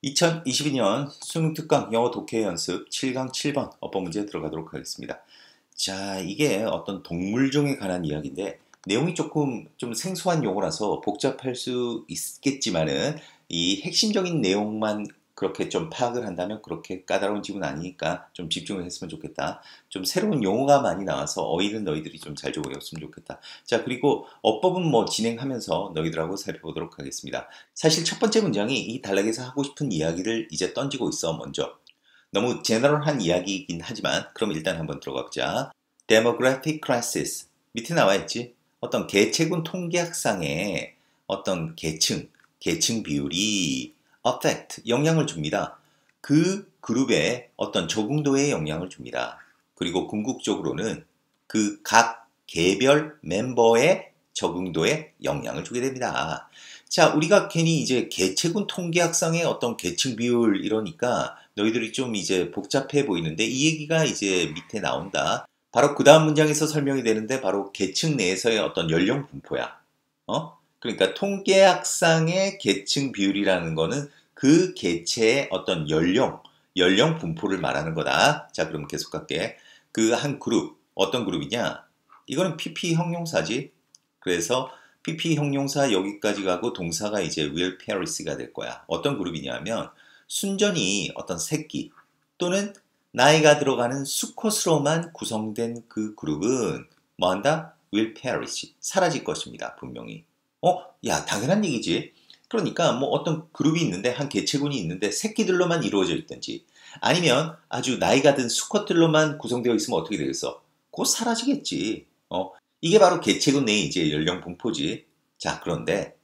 2022년 수능 특강 영어 독해 연습 7강 7번 어법 문제 들어가도록 하겠습니다. 자, 이게 어떤 동물종에 관한 이야기인데 내용이 조금 좀 생소한 용어라서 복잡할 수 있겠지만은 이 핵심적인 내용만 그렇게 좀 파악을 한다면 그렇게 까다로운 집은 아니니까 좀 집중을 했으면 좋겠다. 좀 새로운 용어가 많이 나와서 어휘는 너희들이 좀 잘 좀 외웠으면 좋겠다. 자, 그리고 어법은 뭐 진행하면서 너희들하고 살펴보도록 하겠습니다. 사실 첫 번째 문장이 이 단락에서 하고 싶은 이야기를 이제 던지고 있어. 먼저 너무 제너럴한 이야기이긴 하지만 그럼 일단 한번 들어가 보자. Demographic crisis 밑에 나와 있지. 어떤 개체군 통계학상의 어떤 계층 비율이 affect 영향을 줍니다. 그 그룹의 어떤 적응도에 영향을 줍니다. 그리고 궁극적으로는 그 각 개별 멤버의 적응도에 영향을 주게 됩니다. 자, 우리가 괜히 이제 개체군 통계학상의 어떤 계층 비율 이러니까 너희들이 좀 이제 복잡해 보이는데 이 얘기가 이제 밑에 나온다. 바로 그 다음 문장에서 설명이 되는데 바로 계층 내에서의 어떤 연령 분포야. 그러니까 통계학상의 계층 비율이라는 거는 그 개체의 어떤 연령 분포를 말하는 거다. 자, 그럼 계속 갈게. 그 한 그룹, 어떤 그룹이냐? 이거는 PP 형용사지. 그래서 PP 형용사 여기까지 가고 동사가 이제 will perish가 될 거야. 어떤 그룹이냐면 순전히 어떤 새끼 또는 나이가 들어가는 수컷으로만 구성된 그 그룹은 뭐한다? will perish. 사라질 것입니다. 분명히. 야, 당연한 얘기지. 그러니까 뭐 어떤 그룹이 있는데 한 개체군이 있는데 새끼들로만 이루어져 있든지 아니면 아주 나이가 든 수컷들로만 구성되어 있으면 어떻게 되겠어? 곧 사라지겠지. 이게 바로 개체군 내의 이제 연령 분포지. 자, 그런데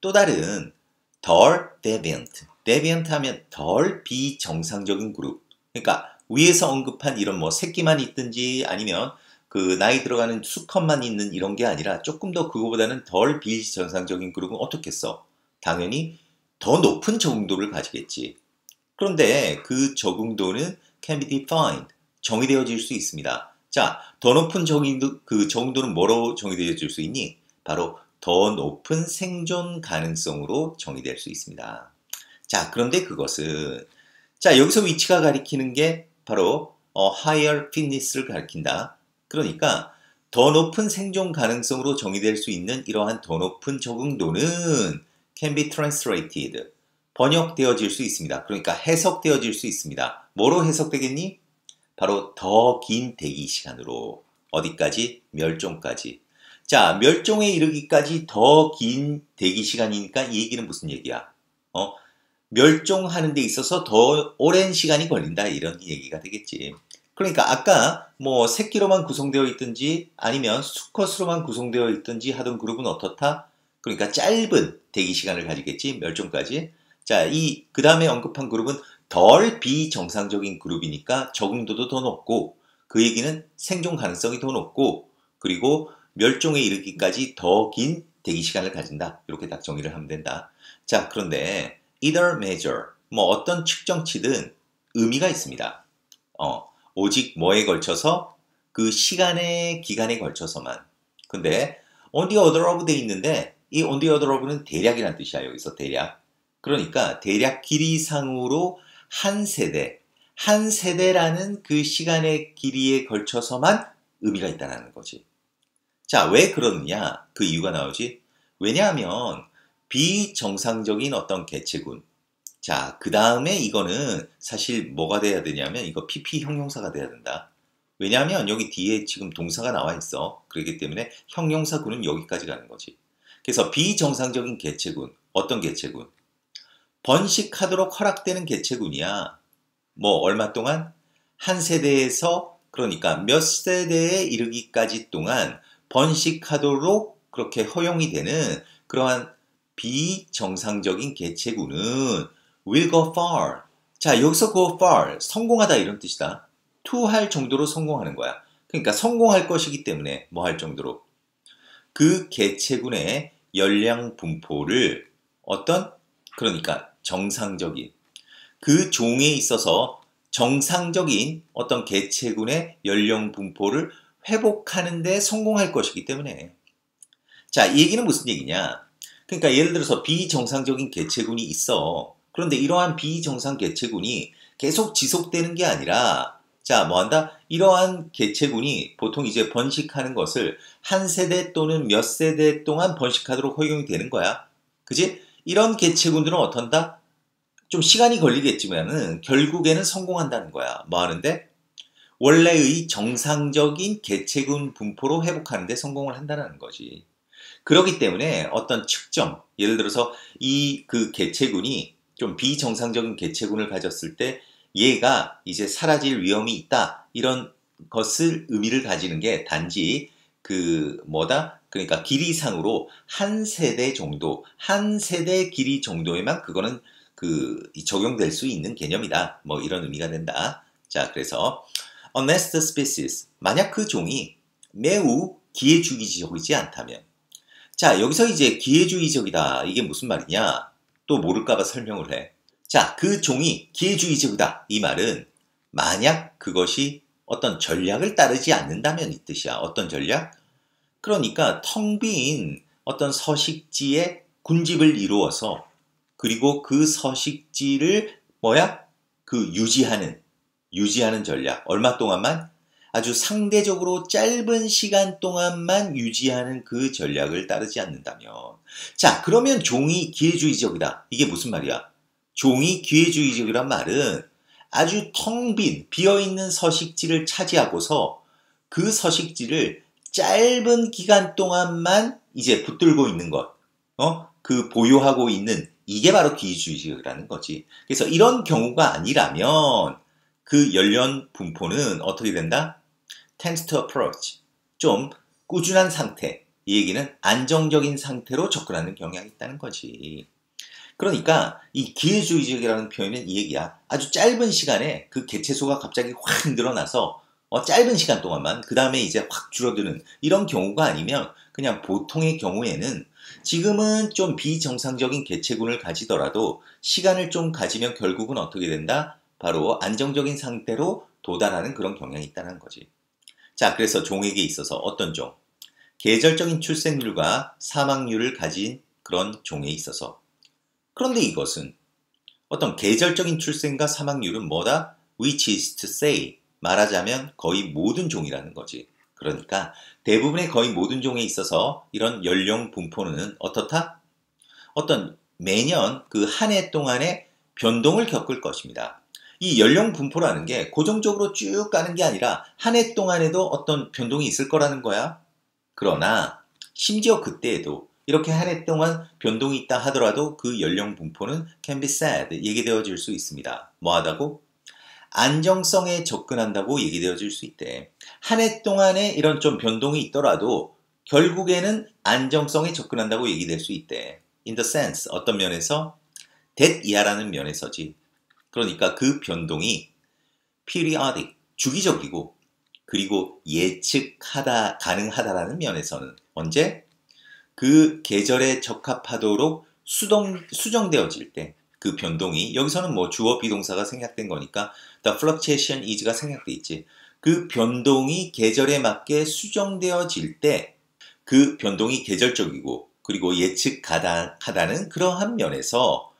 또 다른 덜 데비언트. 데비언트 하면 덜 비정상적인 그룹. 그러니까 위에서 언급한 이런 뭐 새끼만 있든지 아니면 그 나이 들어가는 수컷만 있는 이런 게 아니라 조금 더 그거보다는 덜 비정상적인 그룹은 어떻겠어? 당연히 더 높은 적응도를 가지겠지. 그런데 그 적응도는 can be defined. 정의되어질 수 있습니다. 자, 더 높은 적응도는 뭐로 정의되어질 수 있니? 바로 더 높은 생존 가능성으로 정의될 수 있습니다. 자, 그런데 그것은 자, 여기서 위치가 가리키는 게 바로 higher fitness를 가리킨다. 그러니까 더 높은 생존 가능성으로 정의될 수 있는 이러한 더 높은 적응도는 can be translated. 번역되어질 수 있습니다. 그러니까 해석되어질 수 있습니다. 뭐로 해석되겠니? 바로 더 긴 대기 시간으로. 어디까지? 멸종까지. 자, 멸종에 이르기까지 더 긴 대기 시간이니까 이 얘기는 무슨 얘기야? 멸종하는 데 있어서 더 오랜 시간이 걸린다 이런 얘기가 되겠지. 그러니까 아까 뭐 새끼로만 구성되어 있든지 아니면 수컷으로만 구성되어 있든지 하던 그룹은 어떻다? 그러니까 짧은 대기 시간을 가지겠지. 멸종까지. 자, 그 다음에 언급한 그룹은 덜 비정상적인 그룹이니까 적응도도 더 높고 그 얘기는 생존 가능성이 더 높고 그리고 멸종에 이르기까지 더 긴 대기 시간을 가진다. 이렇게 딱 정의를 하면 된다. 자, 그런데 either measure, 뭐 어떤 측정치든 의미가 있습니다. 오직 뭐에 걸쳐서? 그 시간의 기간에 걸쳐서만. 근데 on the order of 돼 있는데 이 on the order of는 대략이라는 뜻이야. 여기서 대략. 그러니까 대략 길이상으로 한 세대라는 그 시간의 길이에 걸쳐서만 의미가 있다는 거지. 자, 왜 그러느냐? 그 이유가 나오지. 왜냐하면 비정상적인 어떤 개체군. 자, 그 다음에 이거는 사실 뭐가 돼야 되냐면 이거 PP 형용사가 돼야 된다. 왜냐하면 여기 뒤에 지금 동사가 나와 있어. 그렇기 때문에 형용사군은 여기까지 가는 거지. 그래서 비정상적인 개체군. 어떤 개체군? 번식하도록 허락되는 개체군이야. 뭐 얼마 동안? 한 세대에서 그러니까 몇 세대에 이르기까지 동안 번식하도록 그렇게 허용이 되는 그러한 비정상적인 개체군은 will go far. 자, 여기서 go far, 성공하다 이런 뜻이다. to 할 정도로 성공하는 거야. 그러니까 성공할 것이기 때문에 뭐 할 정도로. 그 개체군의 연령 분포를 그러니까 정상적인 그 종에 있어서 정상적인 어떤 개체군의 연령 분포를 회복하는 데 성공할 것이기 때문에. 자, 이 얘기는 무슨 얘기냐? 그러니까 예를 들어서 비정상적인 개체군이 있어. 그런데 이러한 비정상 개체군이 계속 지속되는 게 아니라 자, 뭐 한다? 이러한 개체군이 보통 이제 번식하는 것을 한 세대 또는 몇 세대 동안 번식하도록 허용이 되는 거야. 그지? 이런 개체군들은 어떤다? 좀 시간이 걸리겠지만은 결국에는 성공한다는 거야. 뭐 하는데? 원래의 정상적인 개체군 분포로 회복하는 데 성공을 한다는 거지. 그렇기 때문에 어떤 측정, 예를 들어서 이 그 개체군이 좀 비정상적인 개체군을 가졌을 때 얘가 이제 사라질 위험이 있다. 이런 것을 의미를 가지는 게 단지 그 뭐다? 그러니까 길이상으로 한 세대 정도, 한 세대 길이 정도에만 그거는 그 적용될 수 있는 개념이다. 뭐 이런 의미가 된다. 자, 그래서 unless the species, 만약 그 종이 매우 기회주의적이지 않다면. 자, 여기서 이제 기회주의적이다. 이게 무슨 말이냐? 또 모를까봐 설명을 해. 자, 그 종이 기회주의적이다. 이 말은 만약 그것이 어떤 전략을 따르지 않는다면 이 뜻이야. 어떤 전략? 그러니까 텅 빈 어떤 서식지에 군집을 이루어서 그리고 그 서식지를 뭐야? 그 유지하는 전략. 얼마 동안만? 아주 상대적으로 짧은 시간 동안만 유지하는 그 전략을 따르지 않는다면. 자, 그러면 종이 기회주의적이다. 이게 무슨 말이야? 종이 기회주의적이란 말은 아주 텅 빈, 비어있는 서식지를 차지하고서 그 서식지를 짧은 기간 동안만 이제 붙들고 있는 것. 그 보유하고 있는 이게 바로 기회주의적이라는 거지. 그래서 이런 경우가 아니라면 그 연령 분포는 어떻게 된다? tends to approach. 좀 꾸준한 상태. 이 얘기는 안정적인 상태로 접근하는 경향이 있다는 거지. 그러니까 이 기회주의적이라는 표현은 이 얘기야. 아주 짧은 시간에 그 개체수가 갑자기 확 늘어나서 짧은 시간 동안만 그 다음에 이제 확 줄어드는 이런 경우가 아니면 그냥 보통의 경우에는 지금은 좀 비정상적인 개체군을 가지더라도 시간을 좀 가지면 결국은 어떻게 된다? 바로 안정적인 상태로 도달하는 그런 경향이 있다는 거지. 자, 그래서 종에게 있어서 어떤 종? 계절적인 출생률과 사망률을 가진 그런 종에 있어서. 그런데 이것은 어떤 계절적인 출생과 사망률은 뭐다? Which is to say, 말하자면 거의 모든 종이라는 거지. 그러니까 대부분의 거의 모든 종에 있어서 이런 연령 분포는 어떻다? 어떤 매년 그 한 해 동안의 변동을 겪을 것입니다. 이 연령 분포라는 게 고정적으로 쭉 가는 게 아니라 한 해 동안에도 어떤 변동이 있을 거라는 거야. 그러나 심지어 그때에도 이렇게 한 해 동안 변동이 있다 하더라도 그 연령 분포는 can be said, 얘기되어질 수 있습니다. 뭐하다고? 안정성에 접근한다고 얘기되어질 수 있대. 한 해 동안에 이런 좀 변동이 있더라도 결국에는 안정성에 접근한다고 얘기될 수 있대. In the sense, 어떤 면에서? that 이하라는 면에서지. 그러니까 그 변동이 periodic, 주기적이고 그리고 가능하다라는 면에서는 언제? 그 계절에 적합하도록 수정되어질 때 그 변동이 여기서는 뭐 주어 비동사가 생략된 거니까 the fluctuation is가 생략돼 있지. 그 변동이 계절에 맞게 수정되어질 때 그 변동이 계절적이고 그리고 예측가능하다는 그러한 면에서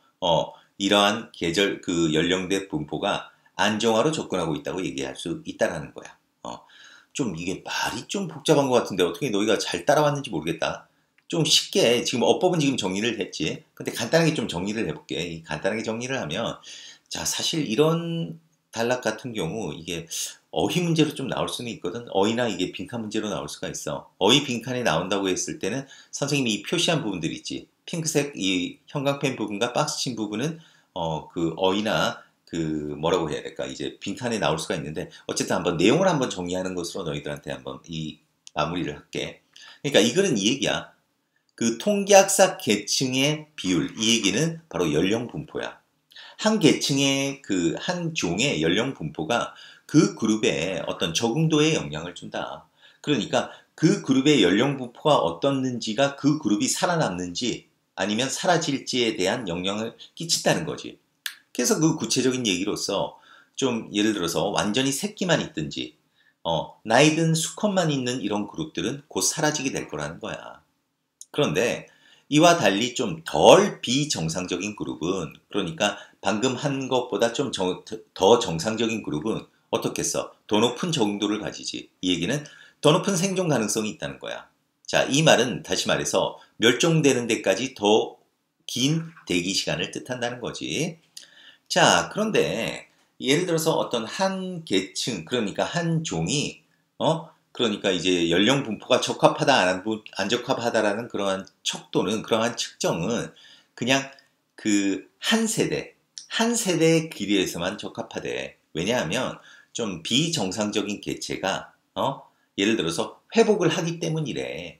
이러한 계절 그 연령대 분포가 안정화로 접근하고 있다고 얘기할 수 있다라는 거야. 좀 이게 말이 좀 복잡한 것 같은데 어떻게 너희가 잘 따라왔는지 모르겠다. 좀 쉽게 지금 어법은 지금 정리를 했지. 근데 간단하게 좀 정리를 해볼게. 간단하게 정리를 하면 자 사실 이런 단락 같은 경우 이게 어휘 문제로 좀 나올 수는 있거든. 어휘나 이게 빈칸 문제로 나올 수가 있어. 어휘 빈칸에 나온다고 했을 때는 선생님이 이 표시한 부분들 있지. 핑크색 이 형광펜 부분과 박스친 부분은 그 어휘나 그 뭐라고 해야 될까 이제 빈칸에 나올 수가 있는데 어쨌든 한번 내용을 한번 정리하는 것으로 너희들한테 한번 이 마무리를 할게. 그러니까 이 글은 이 얘기야. 그 통계학사 계층의 비율, 이 얘기는 바로 연령 분포야. 한 계층의 그 한 종의 연령 분포가 그 그룹에 어떤 적응도에 영향을 준다. 그러니까 그 그룹의 연령 분포가 어떻는지가 그 그룹이 살아남는지 아니면 사라질지에 대한 영향을 끼친다는 거지. 그래서 그 구체적인 얘기로서 좀 예를 들어서 완전히 새끼만 있든지 나이든 수컷만 있는 이런 그룹들은 곧 사라지게 될 거라는 거야. 그런데 이와 달리 좀 덜 비정상적인 그룹은 그러니까 방금 한 것보다 좀 더 정상적인 그룹은 어떻겠어? 더 높은 정도를 가지지. 이 얘기는 더 높은 생존 가능성이 있다는 거야. 자, 이 말은 다시 말해서 멸종되는 데까지 더 긴 대기 시간을 뜻한다는 거지. 자, 그런데 예를 들어서 어떤 한 계층, 그러니까 한 종이, 그러니까 이제 연령 분포가 적합하다, 안 적합하다라는 그러한 척도는, 그러한 측정은 그냥 그 한 세대의 길이에서만 적합하대. 왜냐하면 좀 비정상적인 개체가, 예를 들어서 회복을 하기 때문이래.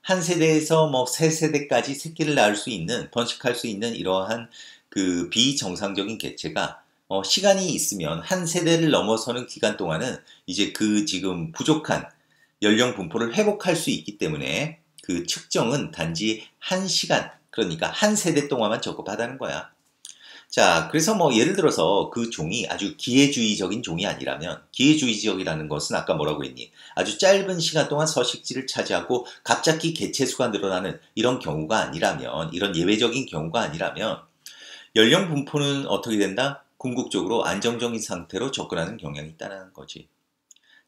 한 세대에서 뭐 세 세대까지 새끼를 낳을 수 있는, 번식할 수 있는 이러한 그 비정상적인 개체가 시간이 있으면 한 세대를 넘어서는 기간 동안은 이제 그 지금 부족한 연령 분포를 회복할 수 있기 때문에 그 측정은 단지 한 시간, 그러니까 한 세대 동안만 적합하다는 거야. 자, 그래서 뭐 예를 들어서 그 종이 아주 기회주의적인 종이 아니라면, 기회주의적이라는 것은 아까 뭐라고 했니? 아주 짧은 시간 동안 서식지를 차지하고 갑자기 개체 수가 늘어나는 이런 경우가 아니라면, 이런 예외적인 경우가 아니라면 연령 분포는 어떻게 된다? 궁극적으로 안정적인 상태로 접근하는 경향이 있다는 거지.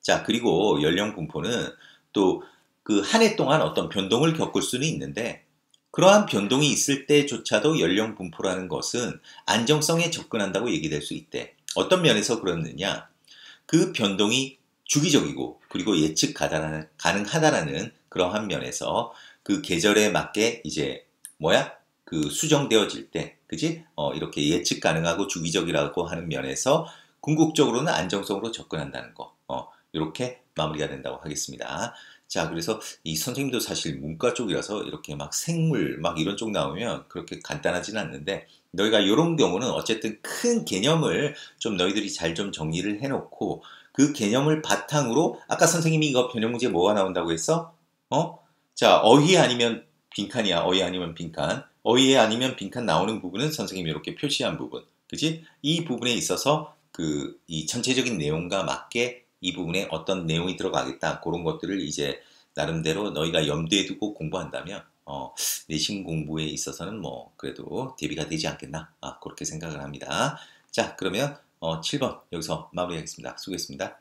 자, 그리고 연령 분포는 또 그 한 해 동안 어떤 변동을 겪을 수는 있는데, 그러한 변동이 있을 때조차도 연령 분포라는 것은 안정성에 접근한다고 얘기될 수 있대. 어떤 면에서 그러느냐? 그 변동이 주기적이고 그리고 예측 가능하다라는 그러한 면에서 그 계절에 맞게 이제 그 수정되어질 때, 그지? 이렇게 예측 가능하고 주기적이라고 하는 면에서 궁극적으로는 안정성으로 접근한다는 거. 이렇게 마무리가 된다고 하겠습니다. 자, 그래서 이 선생님도 사실 문과 쪽이라서 이렇게 막 생물 막 이런 쪽 나오면 그렇게 간단하지는 않는데, 너희가 이런 경우는 어쨌든 큰 개념을 좀 너희들이 잘 좀 정리를 해놓고 그 개념을 바탕으로, 아까 선생님이 이거 변형 문제 뭐가 나온다고 했어? 자, 어휘 아니면 빈칸이야. 어휘 아니면 빈칸. 어휘 아니면 빈칸 나오는 부분은 선생님이 이렇게 표시한 부분. 그지? 이 부분에 있어서 이 전체적인 내용과 맞게 이 부분에 어떤 내용이 들어가겠다. 그런 것들을 이제 나름대로 너희가 염두에 두고 공부한다면, 내신 공부에 있어서는 뭐, 그래도 대비가 되지 않겠나. 그렇게 생각을 합니다. 자, 그러면 7번 여기서 마무리하겠습니다. 수고했습니다.